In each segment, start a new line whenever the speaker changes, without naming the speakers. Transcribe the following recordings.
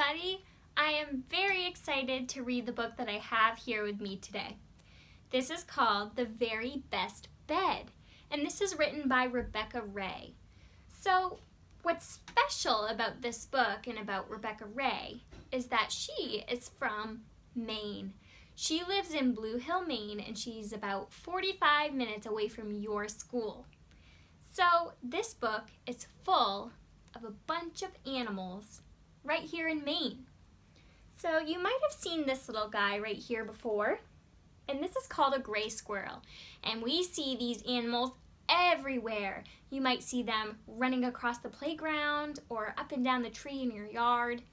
everybody. I am very excited to read the book that I have here with me today. This is called The Very Best Bed, and this is written by Rebecca Ray. So, what's special about this book and about Rebecca Ray is that she is from Maine. She lives in Blue Hill, Maine, and she's about 45 minutes away from your school. So, this book is full of a bunch of animals right here in Maine. So you might have seen this little guy right here before, and this is called a gray squirrel. And we see these animals everywhere. You might see them running across the playground or up and down the tree in your yard.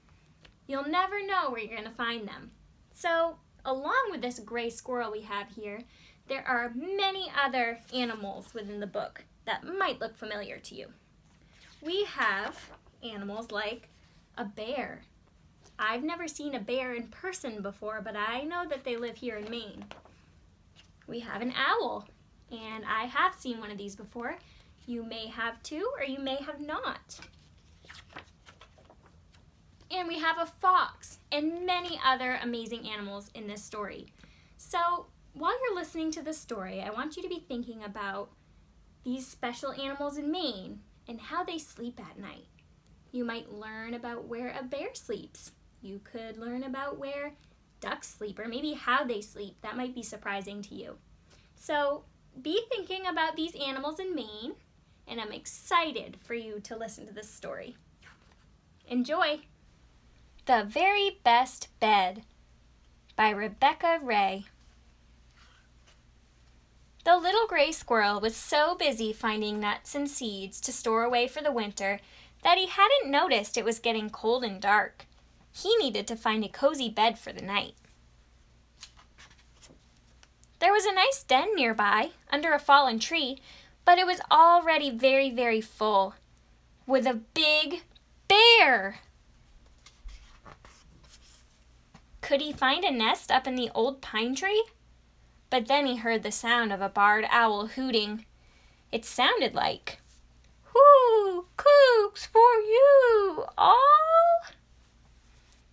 You'll never know where you're going to find them. So along with this gray squirrel we have here, there are many other animals within the book that might look familiar to you. We have animals like a bear. I've never seen a bear in person before, but I know that they live here in Maine. We have an owl, and I have seen one of these before. You may have too, or you may have not. And we have a fox, and many other amazing animals in this story. So, while you're listening to the story, I want you to be thinking about these special animals in Maine and how they sleep at night. You might learn about where a bear sleeps. You could learn about where ducks sleep, or maybe how they sleep. That might be surprising to you. So be thinking about these animals in Maine, and I'm excited for you to listen to this story. Enjoy! The Very Best Bed by Rebecca Ray. The little gray squirrel was so busy finding nuts and seeds to store away for the winter that he hadn't noticed it was getting cold and dark. He needed to find a cozy bed for the night. There was a nice den nearby, under a fallen tree, but it was already very, very full, with a big bear. Could he find a nest up in the old pine tree? But then he heard the sound of a barred owl hooting. It sounded like, "Who cooks for you all?"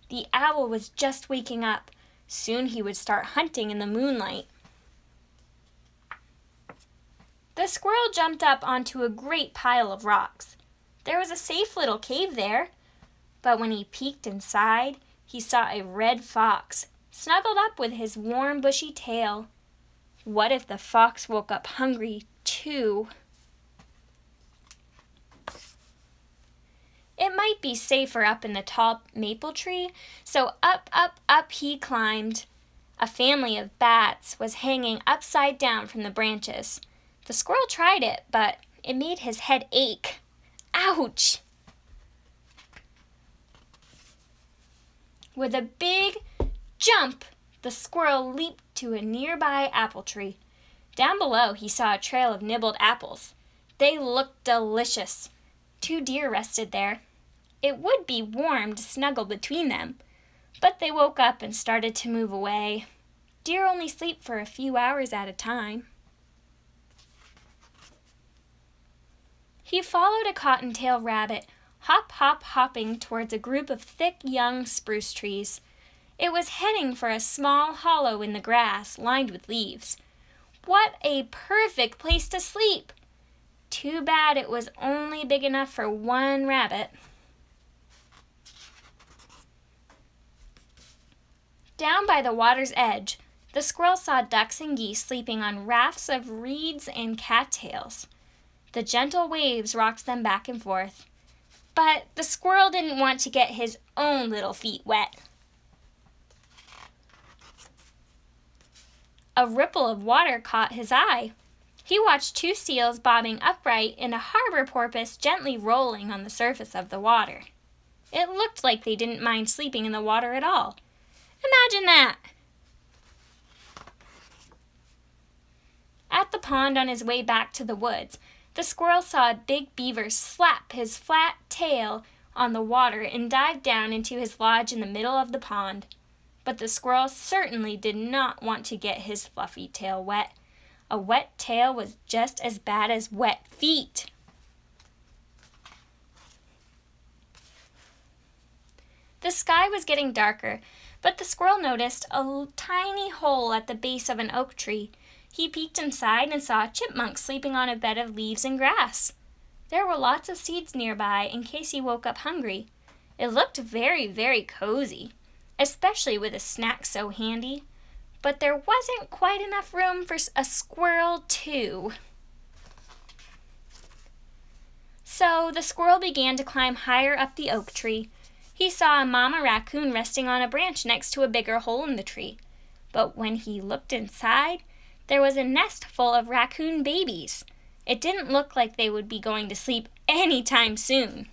The owl was just waking up. Soon he would start hunting in the moonlight. The squirrel jumped up onto a great pile of rocks. There was a safe little cave there, but when he peeked inside, he saw a red fox snuggled up with his warm, bushy tail. What if the fox woke up hungry, too? It might be safer up in the tall maple tree, so up he climbed. A family of bats was hanging upside down from the branches. The squirrel tried it, but it made his head ache. Ouch! With a big jump, the squirrel leaped to a nearby apple tree. Down below, he saw a trail of nibbled apples. They looked delicious. 2 deer rested there. It would be warm to snuggle between them, but they woke up and started to move away. Deer only sleep for a few hours at a time. He followed a cottontail rabbit, hopping towards a group of thick young spruce trees. It was heading for a small hollow in the grass lined with leaves. What a perfect place to sleep! Too bad it was only big enough for one rabbit. Down by the water's edge, the squirrel saw ducks and geese sleeping on rafts of reeds and cattails. The gentle waves rocked them back and forth. But the squirrel didn't want to get his own little feet wet. A ripple of water caught his eye. He watched 2 seals bobbing upright and a harbor porpoise gently rolling on the surface of the water. It looked like they didn't mind sleeping in the water at all. Imagine that! At the pond on his way back to the woods, the squirrel saw a big beaver slap his flat tail on the water and dive down into his lodge in the middle of the pond. But the squirrel certainly did not want to get his fluffy tail wet. A wet tail was just as bad as wet feet. The sky was getting darker, but the squirrel noticed a tiny hole at the base of an oak tree. He peeked inside and saw a chipmunk sleeping on a bed of leaves and grass. There were lots of seeds nearby in case he woke up hungry. It looked very, very cozy, especially with a snack so handy. But there wasn't quite enough room for a squirrel, too. So the squirrel began to climb higher up the oak tree. He saw a mama raccoon resting on a branch next to a bigger hole in the tree. But when he looked inside, there was a nest full of raccoon babies. It didn't look like they would be going to sleep anytime soon.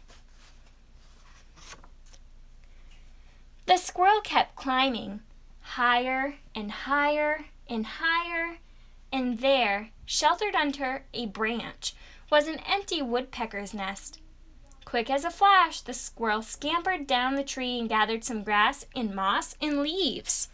The squirrel kept climbing, higher and higher and higher, and there, sheltered under a branch, was an empty woodpecker's nest. Quick as a flash, the squirrel scampered down the tree and gathered some grass and moss and leaves.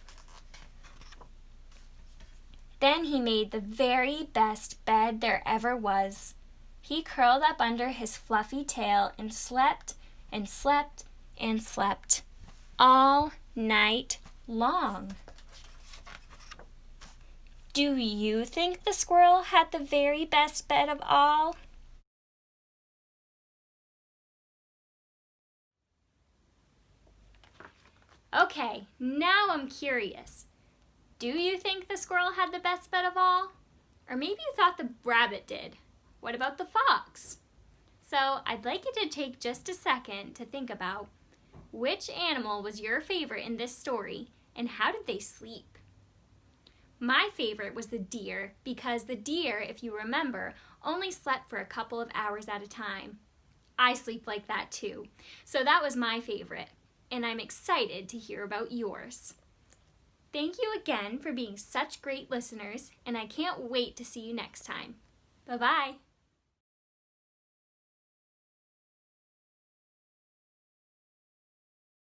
Then he made the very best bed there ever was. He curled up under his fluffy tail and slept and slept and slept all night long. Do you think the squirrel had the very best bed of all? Okay, now I'm curious. Do you think the squirrel had the best bed of all? Or maybe you thought the rabbit did. What about the fox? So I'd like you to take just a second to think about which animal was your favorite in this story and how did they sleep? My favorite was the deer because the deer, if you remember, only slept for a couple of hours at a time. I sleep like that too. So that was my favorite, and I'm excited to hear about yours. Thank you again for being such great listeners, and I can't wait to see you next time. Bye-bye.